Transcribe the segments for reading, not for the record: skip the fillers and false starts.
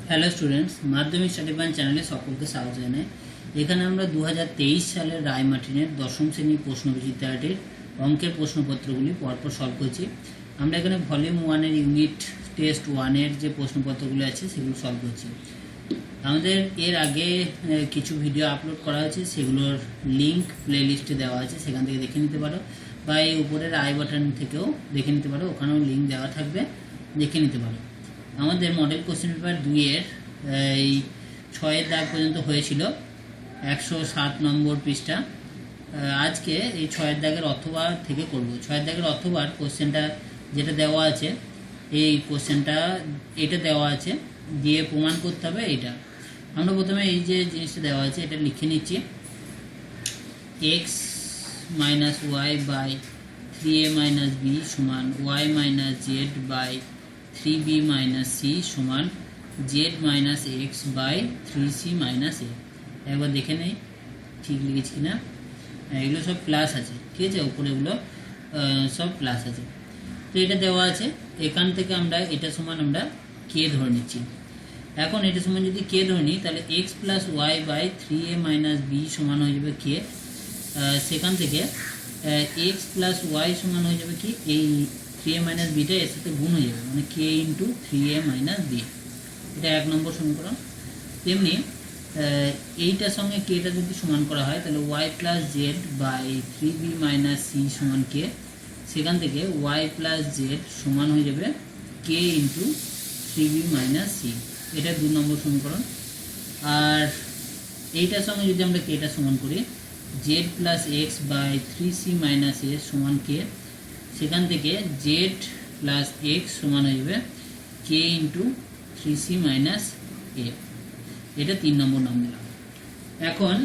Hello students, মাধ্যমিক study plan চ্যানেলে সকলকে স্বাগত জানাই। এখানে আমরা 2023 সালের রায়মার্টিনের দশম শ্রেণীর প্রশ্নবিচিত্রাটির অঙ্কের প্রশ্নপত্রগুলি পরপর সলভ করছি। আমরা এখানে ভলিউম 1-এর ইউনিট টেস্ট 1-এর যে প্রশ্নপত্রগুলি আছে সেগুলো সলভ করছি। আমাদের এর আগে কিছু ভিডিও আপলোড করা হয়েছে, সেগুলোর লিঙ্ক প্লে লিস্টে দেওয়া আছে, সেখান থেকে দেখে নিতে পারো, বা এই উপরের আই বাটন থেকেও দেখে নিতে পারো, ওখানেও লিঙ্ক দেওয়া থাকবে, দেখে নিতে পারো। আমাদের মডেল কোশ্চেন পেপার 2-এর এই 6-এর দাগ পর্যন্ত হয়েছিল, 107 নম্বর পৃষ্ঠা। আজকে এই 6-এর দাগের অথবা থেকে করব। 6-এর দাগের অথবার কোশ্চেনটা যেটা দেওয়া আছে, এই কোশ্চেনটা এটা দেওয়া আছে, দিয়ে প্রমাণ করতে হবে এইটা। আমরা প্রথমে এই যে জিনিসটা দেওয়া আছে এটা লিখে নিচ্ছি। x minus y by 3a minus b সমান y minus z by 3b minus c সমান z minus x by 3c minus a. একবার দেখে নেই ঠিক লিখেছি কিনা। এগুলো সব প্লাস আছে, ঠিক আছে, উপরে এগুলো সব প্লাস আছে। তো এটা দেওয়া আছে, এখান থেকে আমরা এটা সমান আমরা কে ধরে নিচ্ছি। এখন এটা সমান যদি কে ধরে নিই, তাহলে x plus y by 3a minus b সমান হয়ে যাবে কে। সেখান থেকে এক্স প্লাস ওয়াই সমান হয়ে যাবে কি, এই 3a মাইনাস বিটা এর সাথে গুণ হয়ে যাবে, মানে কে ইন্টু 3a মাইনাস বি। এটা 1 নম্বর সমীকরণ। তেমনি এইটার সঙ্গে কেটা যদি সমান করা হয়, তাহলে y plus z by 3b minus c সমান কে। সেখান থেকে ওয়াই প্লাস জেড সমান হয়ে যাবে k into 3b minus C. এটা 2 নম্বর সমীকরণ। আর এইটার সঙ্গে যদি আমরা কেটা সমান করি, z plus x by 3c minus a সমান কে। সেখান থেকে জেড প্লাস এক্স সমান হয়ে যাবে কে ইন্টু 3c মাইনাস এ। এটা 3 নম্বর নাম দিলাম। এখন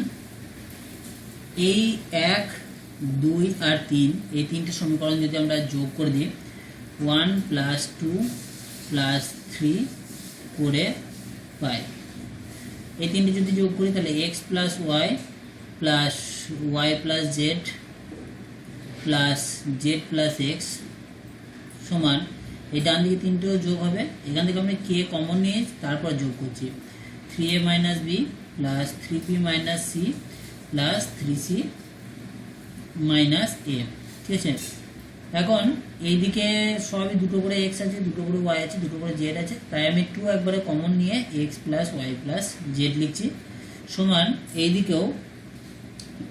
এই 1, 2 আর 3, এই তিনটে সমীকরণ যদি আমরা যোগ করে দিই, 1 প্লাস 2 প্লাস 3 করে পাই। এই তিনটে যদি যোগ করি, তাহলে x plus y plus y plus z plus z plus x সমান, এই ডান দিকে তিনটেও যোগ হবে। এখান থেকে আমরা কে কমন নিয়ে তারপর যোগ করছি, 3a minus b plus 3b minus c plus 3c minus a, ঠিক আছে। এখন এইদিকে সবই দুটো করে এক্স আছে, দুটো করে ওয়াই আছে, দুটো করে জেড আছে, তাই আমি 2 একবারে কমন নিয়ে x plus y plus z লিখছি সমান, এইদিকেও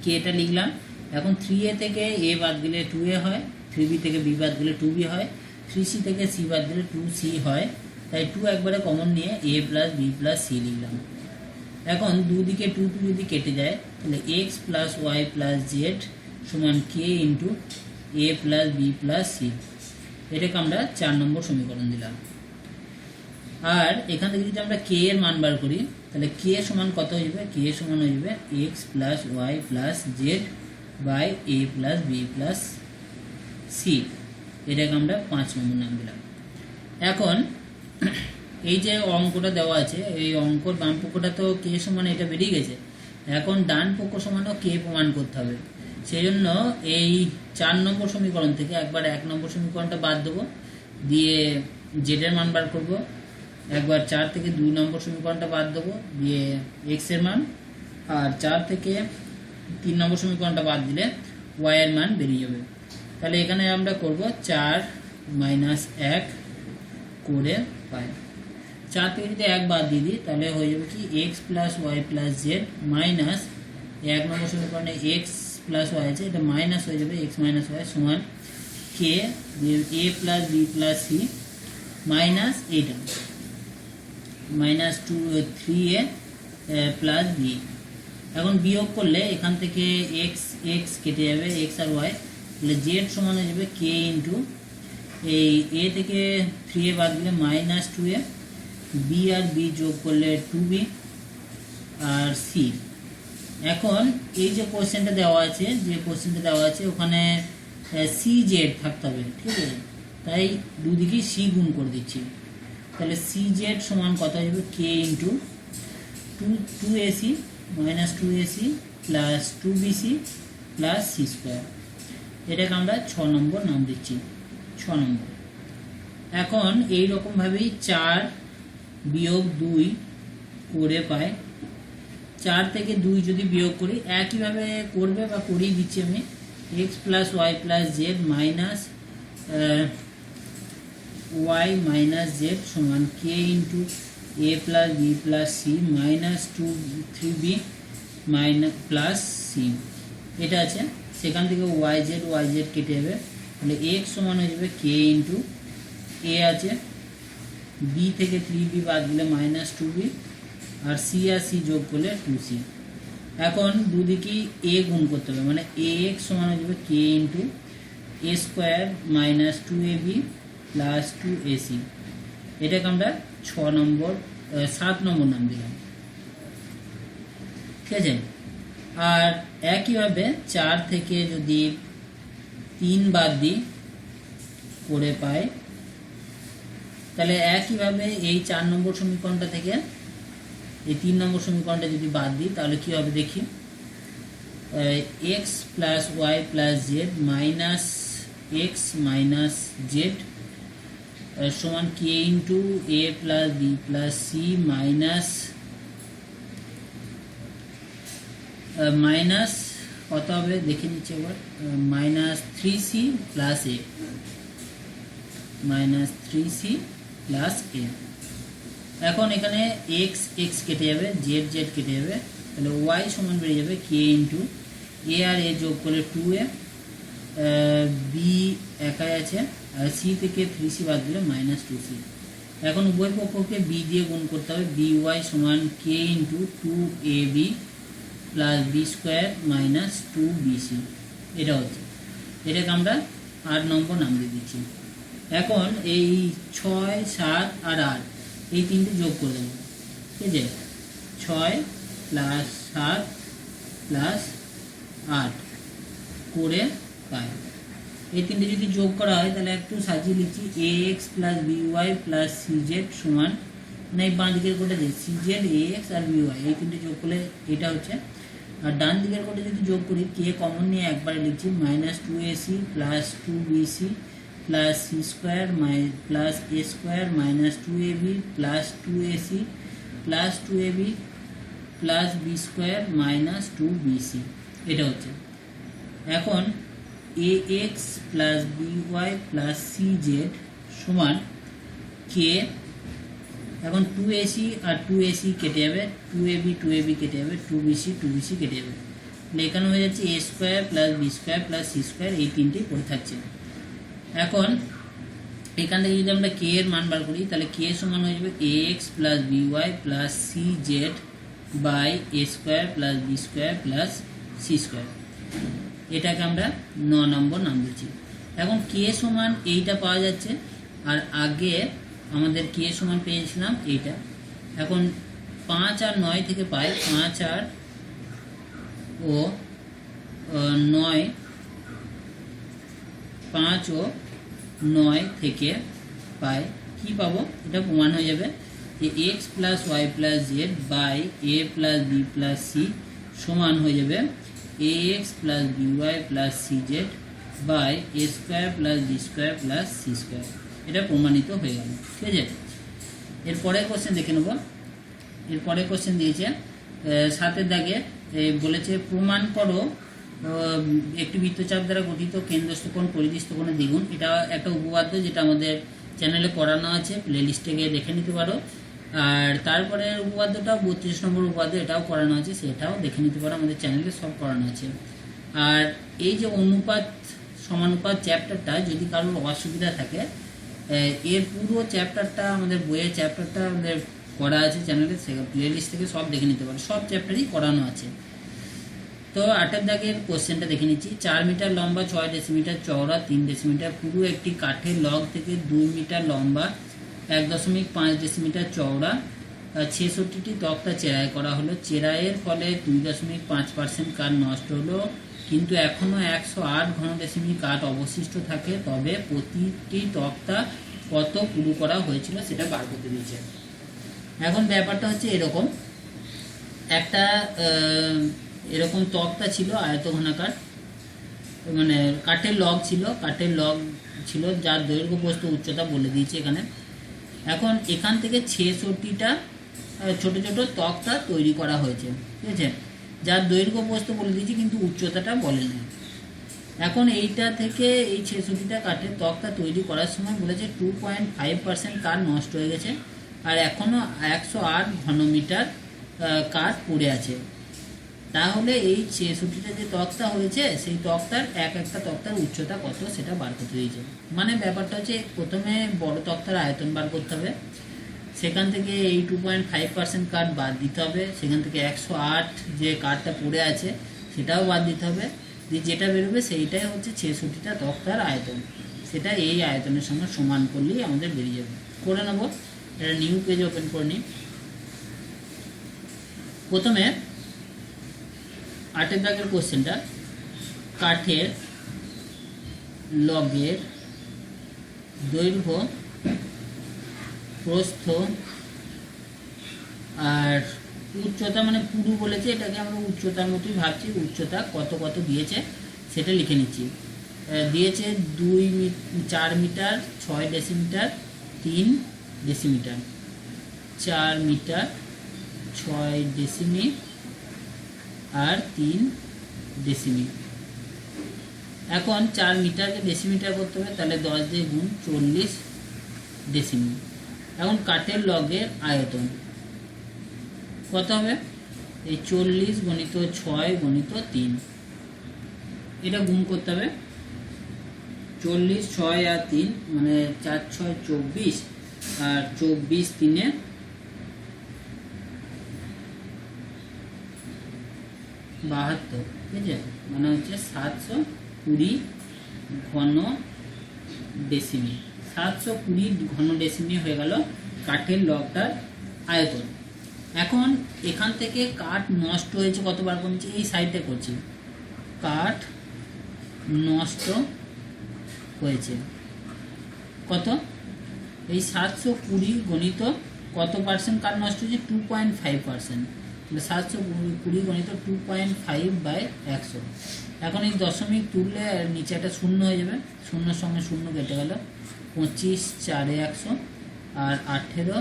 কেটা লিখলাম। এখন 3a থেকে a বাদ দিলে 2a হয়, 3b থেকে b বাদ দিলে 2b হয়, 3c থেকে c বাদ দিলে 2c হয়, তাই 2 একবারে কমন নিয়ে a plus b plus c লিখলাম। এখন দুদিকে 2 যদি কেটে যায়, তাহলে x plus y plus z সমান k into a plus b plus c. এটাকে আমরা 4 নম্বর সমীকরণ দিলাম। আর এখান থেকে যদি আমরা কে এর মান বার করি, তাহলে কে সমান কত হয়ে যাবে, কে সমান হয়ে যাবে x plus y plus z by a plus b plus c. এটাকে আমরা 5 নম্বর নাম দিলাম। এখন এই যে অঙ্কটা দেওয়া আছে, এই অঙ্কর বাম পক্ষটা তো কে সমান এটা বেরিয়ে গেছে। এখন ডান পক্ষ সমানও কে প্রমাণ করতে হবে। সেই জন্য এই 4 নম্বর সমীকরণ থেকে একবার 1 নম্বর সমীকরণটা বাদ দেবো, দিয়ে জেড এর মান বার করবো। একবার 4 থেকে 2 নম্বর সমীকরণটা বাদ দেবো, দিয়ে এক্স এর মান। আর 4 থেকে 3 নম্বর সমীকরণটা বাদ দিলে ওয়াই এর মান বেরিয়ে যাবে। তাহলে এখানে আমরা করব 4 মাইনাস 1 করে পাই। 4 থেকে যদি 1 বাদ দিয়ে দিই, তাহলে হয়ে যাবে কি x plus y plus z minus 1 number সমীকরণে এক্স প্লাস ওয়াই আছে, এটা মাইনাস হয়ে যাবে এক্স মাইনাস ওয়াই সমান k a plus b plus c minus এইটা মাইনাস 3a প্লাস বি। এখন বিয়োগ করলে এখান থেকে এক্স এক্স কেটে যাবে, এক্স আর ওয়াই, তাহলে জেড সমান হয়ে যাবে কে ইন্টু এই এ থেকে 3a বাদ দিলে মাইনাস 2a, বি আর বি যোগ করলে 2b আর সি। এখন এই যে কোশ্চেনটা দেওয়া আছে, ওখানে সি জেড থাকতে হবে, ঠিক আছে, তাই দুদিকে সি গুণ করে দিচ্ছি। তাহলে সি জেড সমান কত হয়ে যাবে, k into 2ac minus 2ac plus 2bc plus c square. এটাকে আমরা 6 নম্বর নাম দিচ্ছি, 6 নম্বর। এখন এই রকম ভাবেই 4 বিয়োগ 2 করে পায়। 4 থেকে 2 যদি বিয়োগ করি একইভাবে করবে বা করিয়ে দিচ্ছি আমি। x plus y plus z minus y minus z সমান k into a plus b plus c minus 3b minus plus c. এটা আছে, সেখান থেকে ওয়াই জেড কেটে যাবে, তাহলে x সমান হয়ে যাবে k ইন্টু a আছে, b থেকে 3b বাদ দিলে মাইনাস 2b, আর সি আর সি যোগ করলে 2c। এখন দুদিকেই a গুণ করতে হবে, মানে ax সমান হয়ে যাবে k into a square minus 2ab plus 2ac। এটাকে আমরা 7 নম্বর নাম দিলাম, ঠিক আছে। আর একইভাবে 4 থেকে যদি 3 বাদ দিই করে পাই, তাহলে একইভাবে এই 4 নম্বর সমীকরণটা থেকে এই 3 নম্বর সমীকরণটা যদি বাদ দিই তাহলে কি হবে দেখি। X plus y plus z minus x minus z সমান k into a plus b plus c minus কত হবে দেখে নিচ্ছি এবার, minus 3c plus a, minus 3c plus a. এখন এখানে এক্স এক্স কেটে যাবে, জেড জেড কেটে যাবে, তাহলে ওয়াই সমান বেড়ে যাবে কে ইন্টু এ আর এ যোগ করলে 2a, বি একাই আছে, আর সি থেকে 3c বাদ দিলে মাইনাস 2c। এখন উভয় পক্ষকে বি দিয়ে গুণ করতে হবে, বি ওয়াই সমান k into 2ab plus b square minus 2bc। এটা হচ্ছে, এটাকে আমরা 8 নম্বর নাম দিয়ে দিচ্ছি। এখন এই 6, 7 আর 8 এই তিনটে যোগ করে দেবো, ঠিক আছে। 6 প্লাস 7 প্লাস 8 করে পাই। এই তিনটে যদি যোগ করা হয় তাহলে একটু সাজিয়ে লিখছি, a x plus b y plus c z সমান, মানে এই বাঁ দিকের কোটা যে সি জেড এ এক্স আর বি ওয়াই এই তিনটে যোগ করলে এটা হচ্ছে। আর ডান দিকের কোটা যদি যোগ করি কে কমন নিয়ে একবারে লিখছি, minus 2ac plus 2bc plus c square plus a square minus 2ab plus 2ac plus 2ab plus b square minus 2bc। এটা হচ্ছে। এখন a x plus b y plus c z সমান কে, এখন 2ac আর 2ac কেটে যাবে, 2ab কেটে যাবে, 2bc কেটে যাবে, এখানে হয়ে যাচ্ছে a square plus b square plus c square, এই তিনটেই পড়ে থাকছে। এখন এখান থেকে যদি আমরা কে এর মান বার করি তাহলে কে সমান হয়ে যাবে a x plus b y plus c z by a square plus b square plus c square. এটাকে আমরা 9 নম্বর নাম দিচ্ছি। এখন কে সমান এইটা পাওয়া যাচ্ছে, আর আগে আমাদের কে সমান পেয়েছিলাম এইটা। এখন 5 আর 9 থেকে পাই, 5 আর 9, 5 ও 9 থেকে পাই কি পাবো, এটা প্রমাণ হয়ে যাবে যে x plus y plus z by a plus b plus c সমান হয়ে যাবে a x plus b y plus c z by a square plus b square plus c square. এটা প্রমাণিত হয়ে গেল, ঠিক আছে। এরপরের কোশ্চেন দেখে নেব। এরপরে কোশ্চেন দিয়েছে 7 দাগে, বলেছে প্রমাণ করো একটি বৃত্তচাপ দ্বারা গঠিত কেন্দ্রস্থ কোণ পরিধিস্থ কোণের দ্বিগুণ। এটা একটা উপপাদ্য যেটা আমাদের চ্যানেলে পড়ানো আছে, প্লে লিস্টে গিয়ে দেখে নিতে পারো। আর তারপরে উপপাদ্যটা 32 নম্বর উপপাদ্য, এটাও করানো আছে, সেটাও দেখে নিতে পারো, আমাদের চ্যানেলে সব করানো আছে। আর এই যে অনুপাত সমানুপাত চ্যাপ্টারটা যদি কারোর অসুবিধা থাকে, এর পুরো চ্যাপ্টারটা আমাদের বইয়ের চ্যাপ্টারটা আমাদের করা আছে চ্যানেলে, প্লে লিস্ট থেকে সব দেখে নিতে পারো, সব চ্যাপ্টারই করানো আছে। তো 8 দাগের কোশ্চেনটা দেখে নিচ্ছি। 4 মিটার লম্বা, 6 ডেসিমিটার চওড়া, 3 ডেসিমিটার পুরো একটি কাঠের লগ থেকে 2 মিটার লম্বা, 1.5 ডেসিমিটার চওড়া, 66টি তক্তা চেরাই করা হলো। চেরাইয়ের ফলে 2.5% কাঠ নষ্ট হলো, কিন্তু এখনো 108 ঘন ডেসিমি কাঠ অবশিষ্ট থাকে। তবে প্রতিটি তক্তা কত পুরু করা হয়েছিল সেটা বার করতে দিয়েছে। এখন ব্যাপারটা হচ্ছে এরকম, একটা এরকম তক্তা ছিল আয়তঘনাকার, মানে কাঠের লগ ছিল, যার দৈর্ঘ্য প্রস্থ উচ্চতা বলে দিয়েছে এখানে। এখন এখান থেকে 66টা ছোট ছোট তক্তা তৈরি করা হয়েছে, ঠিক আছে, যার দৈর্ঘ্য প্রস্থ বলে দিয়েছি কিন্তু উচ্চতাটা বলে নেই। এখন এইটা থেকে এই 66টা কাঠের তক্তা তৈরি করার সময় বলেছে 2.5% কাঠ নষ্ট হয়ে গেছে, আর এখনও 108 ঘনমিটার কাঠ পড়ে আছে। তাহলে এই 66টা যে তক্তা হয়েছে সেই তক্তার একটা তক্তার উচ্চতা কত সেটা বার করতে দিয়েছে। মানে ব্যাপারটা হচ্ছে প্রথমে বড় তক্তার আয়তন বার করতে হবে, সেখান থেকে এই 2.5% কাঠ বাদ দিতে হবে, সেখান থেকে 108 যে কাঠটা পড়ে আছে সেটাও বাদ দিতে হবে, দিয়ে যেটা বেরোবে সেইটাই হচ্ছে 66টা তক্তার আয়তন। সেটা এই আয়তনের সঙ্গে সমান করলেই আমাদের বেরিয়ে যাবে। করে নেব, এটা নিউ পেজ ওপেন করে নিই। প্রথমে 8 দাগের কোশ্চেনটা, কাঠের লগের দৈর্ঘ্য প্রস্থ আর উচ্চতা, মানে পুরু বলেছে, এটাকে আমরা উচ্চতার মতোই ভাবছি, উচ্চতা কত কত দিয়েছে সেটা লিখে নিচ্ছি। দিয়েছে 4 মিটার 6 ডেসিমিটার 3 ডেসিমিটার, 4 মিটার 6 ডেসিমি আর 3 ডেসিমি। এখন 4 মিটারকে ডেসিমিটার করতে হবে, তাহলে 10 দিয়ে গুণ 40 ডেসিমি। এখন কাঠের লগের আয়তন কত হবে? এই 40 গণিত 6 গণিত 3, এটা গুণ করতে হবে। 40 6 আর 3 মানে 4 6 24 আর 24 3 72, ঠিক আছে, মানে হচ্ছে 720 ঘন ডেসিমি। 720 ঘন ডেসিমি হয়ে গেল কাঠের লগটার আয়তন। এখন এখান থেকে কাঠ নষ্ট হয়েছে কতবার কমছে, এই সাইডে করছি, কাঠ নষ্ট হয়েছে কত, এই 720 গণিত কত পার্সেন্ট কাঠ নষ্ট হয়েছে, 2.5%। 720 গণিত 2.5/100। এখন এই দশমিক তুললে নিচে একটা শূন্য হয়ে যাবে, শূন্যর সঙ্গে শূন্য কেটে গেল, 25 4 100 আর 18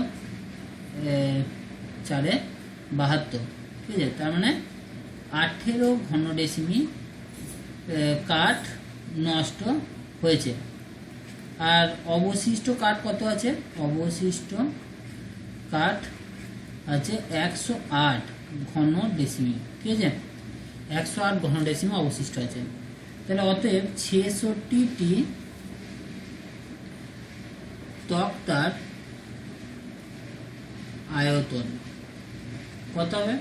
4 72, ঠিক আছে, তার মানে 18 ঘন ডেসিমি কাঠ নষ্ট হয়েছে। আর অবশিষ্ট কাঠ কত আছে, অবশিষ্ট কাঠ আছে 108 ঘন ডেসিমি, ঠিক আছে, 108 ঘন ডেসিমি অবশিষ্ট আছে। তাহলে অতএব 66টি তক্তার আয়তন কত হবে,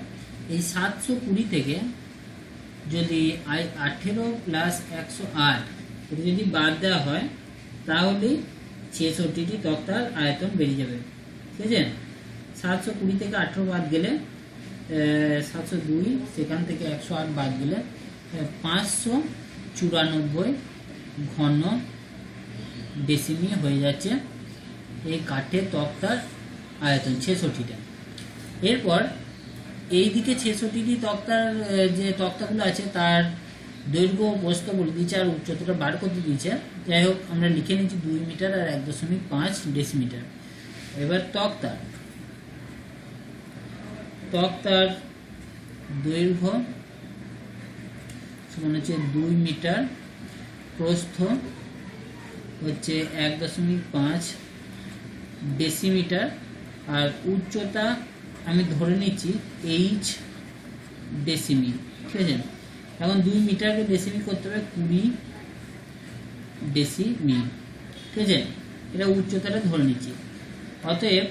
এই 720 থেকে যদি 18 প্লাস 108 এটা যদি বাদ দেওয়া হয় তাহলে 66টি তক্তার আয়তন বেরিয়ে যাবে, ঠিক আছে। 720 থেকে 18 বাদ গেলে 702, সেখান থেকে 108 বাদ গেলে 594 ঘন ডেসিমি হয়ে যাচ্ছে এই কাঠের তক্তার আয়তন 66টা। এরপর এই দিকে 66টি তক্তার যে তক্তাগুলো আছে তার দৈর্ঘ্য প্রস্থ বলে দিয়েছে আর উচ্চতাটা বার করতে দিয়েছে। যাই হোক, আমরা লিখে নিচ্ছি 2 মিটার আর 1.5 ডেসিমিটার। এবার তক্তার দৈর্ঘ্য সমান হচ্ছে 2 মিটার, প্রস্থ হচ্ছে 1.5 ডেসিমিটার, আর উচ্চতা আমি ধরে নিচ্ছি h ডেসিমি, ঠিক আছে। এখন 2 মিটারকে ডেসিমি করতে হবে 20 ডেসিমি, ঠিক আছে, এটা উচ্চতাটা ধরে নিচ্ছি। অতএব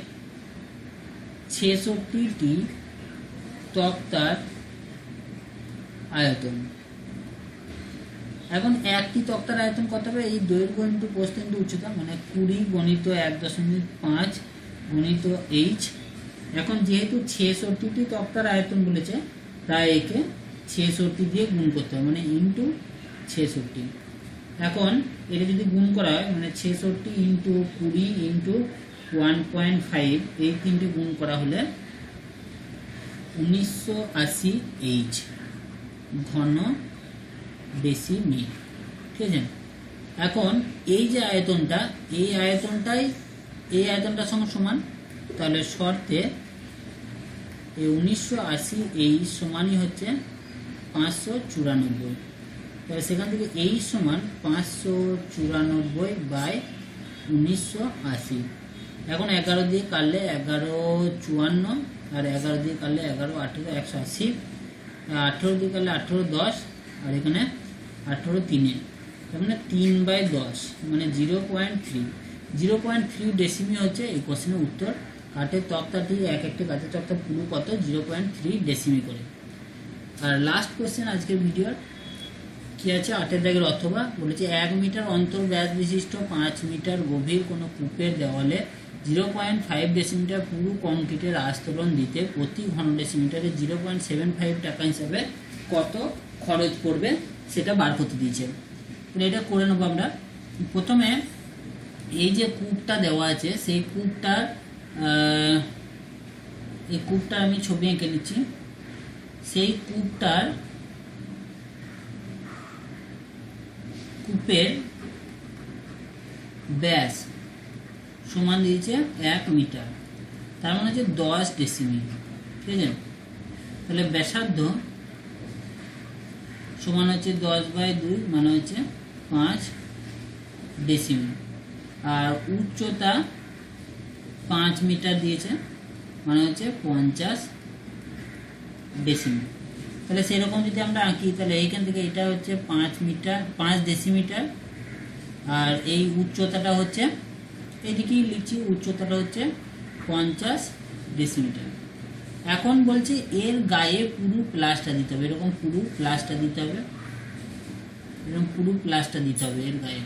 66টি তক্তার আয়তন। এখন একটি তক্তার আয়তন কত হবে, এই দৈর্ঘ্য ইন্টু প্রস্থ ইন্টু উচ্চতা, মানে 20 গণিত 1.5 গণিত h। এখন যেহেতু 66টি তক্তার আয়তন বলেছে তাই একে 66 দিয়ে গুণ করতে হবে, মানে ইন্টু 66। এখন এটা যদি গুণ করা হয় মানে 66 ইন্টু 20 ইন্টু 1.5, এই তিনটে গুণ করা হলে 1980 h ঘন ডেসিমি, ঠিক আছে। এখন এই যে আয়তনটা, এই আয়তনটাই এই আয়তনটার সঙ্গে সমান, তাহলে শর্তে এই 1980 এই সমানই হচ্ছে 594। তাহলে সেখান থেকে এই সমান 594/1980। এখন 11 দিয়ে কাটলে 1154, আর 11 দিয়ে কাটলে 11 18 180, 18 দিয়ে কাটলে 18 10, আর এখানে 18 3, তার মানে 3/10 মানে 0.3 ডেসিমি হচ্ছে এই কোশ্চেনের উত্তর। কাঠের তক্তাটি এক একটি কাঠের তক্তা পুরো কত 0.3 ডেসিমি করে। আর লাস্ট কোশ্চেন আজকের ভিডিওর কি আছে 8 দাগের অথবা বলেছে 1 মিটার অন্তর ব্যাস বিশিষ্ট 5 মিটার গভীর কোনো কূপের দেওয়ালে 0.5 ডেসিমিটার পুরো কংক্রিটের আস্তরণ দিতে প্রতি ঘন ডেসিমিটারে 0.75 টাকা হিসাবে কত খরচ পড়বে সেটা বার করতে দিয়েছে। এটা করে নেবো আমরা। প্রথমে এই যে কূপটা দেওয়া আছে সেই কূপটার আমি ছবি এঁকে নিচ্ছি। সেই কূপের ব্যাস সমান দিয়েছে 1 মিটার, তার মানে হচ্ছে 10 ডেসিমি, ঠিক আছে। তাহলে ব্যাসার্ধ সমান হচ্ছে 10/2 মানে হচ্ছে 5 ডেসিমি, আর উচ্চতা 5 মিটার দিয়েছে মানে হচ্ছে 50 ডেসিমি। তাহলে সেরকম যদি আমরা আঁকি তাহলে এইখান থেকে এটা হচ্ছে 5 ডেসিমিটার, আর এই উচ্চতাটা হচ্ছে এইদিকেই লিখছি, উচ্চতাটা হচ্ছে 50 ডেসিমিটার। এখন বলছে এর গায়ে পুরো প্লাসটা দিতে হবে, এরকম পুরো প্লাসটা দিতে হবে, এর গায়ে।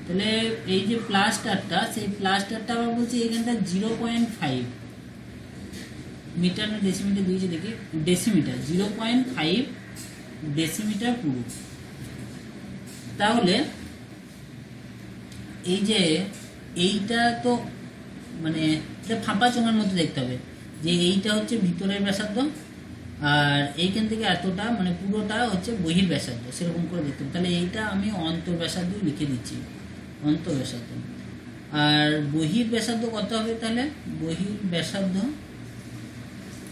তাহলে এই যে প্লাস্টারটা, সেই প্লাস্টারটা আবার বলছি এখানটা 0.5 মিটার না ডেসিমিটার দিয়েছে দেখি, ডেসিমিটার 0.5 ডেসিমিটার পুরো। তাহলে এই যে এইটা তো মানে এটা ফাঁপা চোঙার মতো দেখতে হবে, যে এইটা হচ্ছে ভিতরের ব্যাসার্ধ আর এইখান থেকে এতটা মানে পুরোটা হচ্ছে বহির ব্যাসার্ধ, সেরকম করে দেখতে হবে। তাহলে এইটা আমি অন্তর ব্যাসার্ধ লিখে দিচ্ছি, অন্তর ব্যাসার্ধ। আর বহির ব্যাসার্ধ কত হবে? তাহলে বহির ব্যাসার্ধ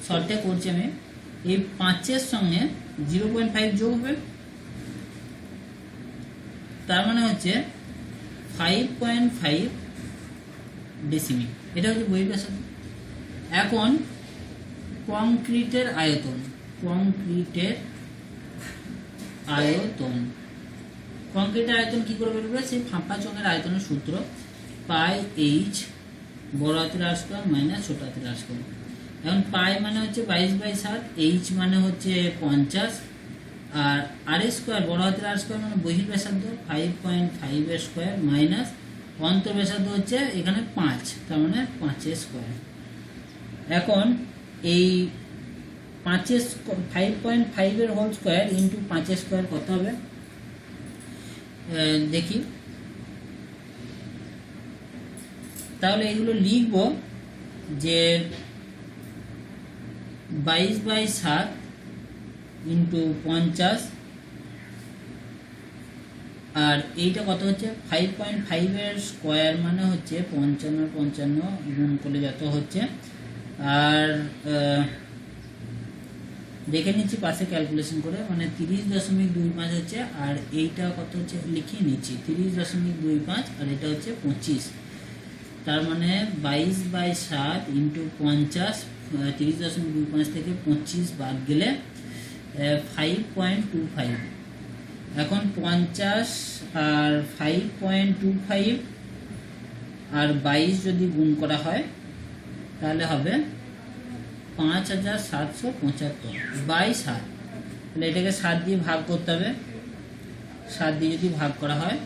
শর্টে করছি আমি, এই 5-এর সঙ্গে 0.5 যোগ হবে, তার মানে হচ্ছে 5.5 ডেসিমি, এটা হচ্ছে বহির ব্যাসার্ধ। এখন কংক্রিটের আয়তন কি করে বেরোবে? সেই ফাঁপা চোঙের আয়তনের সূত্র পাই এইচ বড় হাতের আর স্কোয়ার মাইনাস ছোট হাতের আর স্কোয়ার। এখন পাই মানে হচ্ছে 22/7, এইচ মানে হচ্ছে 50, আর আর স্কোয়ার বড় হাতের আর স্কোয়ার মানে বহির ব্যাসার্ধ 5.5 এর স্কোয়ার মাইনাস অন্তর ব্যাসার্ধ হচ্ছে এখানে 5, তার মানে 5 স্কোয়ার। এখন এই 5.5 এর হোল স্কোয়ার ইন্টু 5 স্কোয়ার কত হবে দেখি। তাহলে এগুলো লিখব যে 22/7 ইন্টু 50, আর এইটা কত হচ্ছে 5.5 এর স্কোয়ার মানে হচ্ছে 55 গুণ করলে যত হচ্ছে। আর দেখে নিচ্ছি পাশে ক্যালকুলেশন করে, মানে 30.25 হচ্ছে, আর এইটা কত হচ্ছে লিখিয়ে নিচ্ছি 30.25, আর এটা হচ্ছে 25, তার মানে 22/7 ইন্টু 50, 30.25 থেকে 25 বাদ গেলে 5.25। এখন 50 আর 5.25 আর 22 যদি গুণ করা হয় তাহলে হবে 5775/7। তাহলে এটাকে 7 দিয়ে ভাগ করতে হবে, 7 দিয়ে যদি ভাগ করা হয়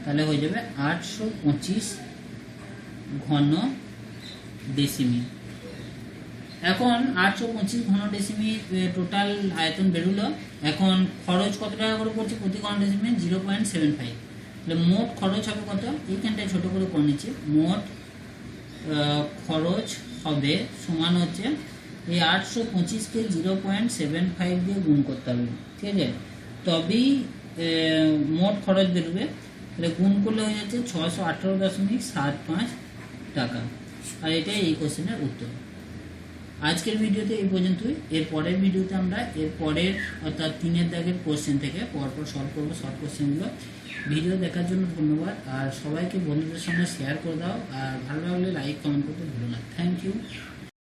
তাহলে হয়ে যাবে 825 ঘন ডেসিমি। এখন 825 ঘন ডেসিমি টোটাল আয়তন বেরোলো। এখন খরচ কত টাকা করে পড়ছে প্রতি ঘন ডেসিমি? 0.75। তাহলে মোট খরচ হবে কত? এইখানটায় ছোট করে করে নিচ্ছি। মোট খরচ হবে সমান হচ্ছে এই 825কে 0.75 দিয়ে গুণ করতে হবে, ঠিক আছে, তবেই মোট খরচ বেরোবে। তাহলে গুণ করলে হয়ে যাচ্ছে 618.75 টাকা। আর এটাই এই কোশ্চেনের উত্তর। আজকের ভিডিওতে এই পর্যন্তই। এর পরের ভিডিওতে আমরা এর পরের অর্থাৎ 3-এর দাগের কোশ্চেন থেকে পরপর সলভ করবো শর্ট কোশ্চেনগুলো। ভিডিও দেখার জন্য ধন্যবাদ, আর সবাইকে বন্ধুদের সঙ্গে শেয়ার করে দাও, আর ভালো লাগলে লাইক কমেন্ট করতে ভুলো না। Thank you.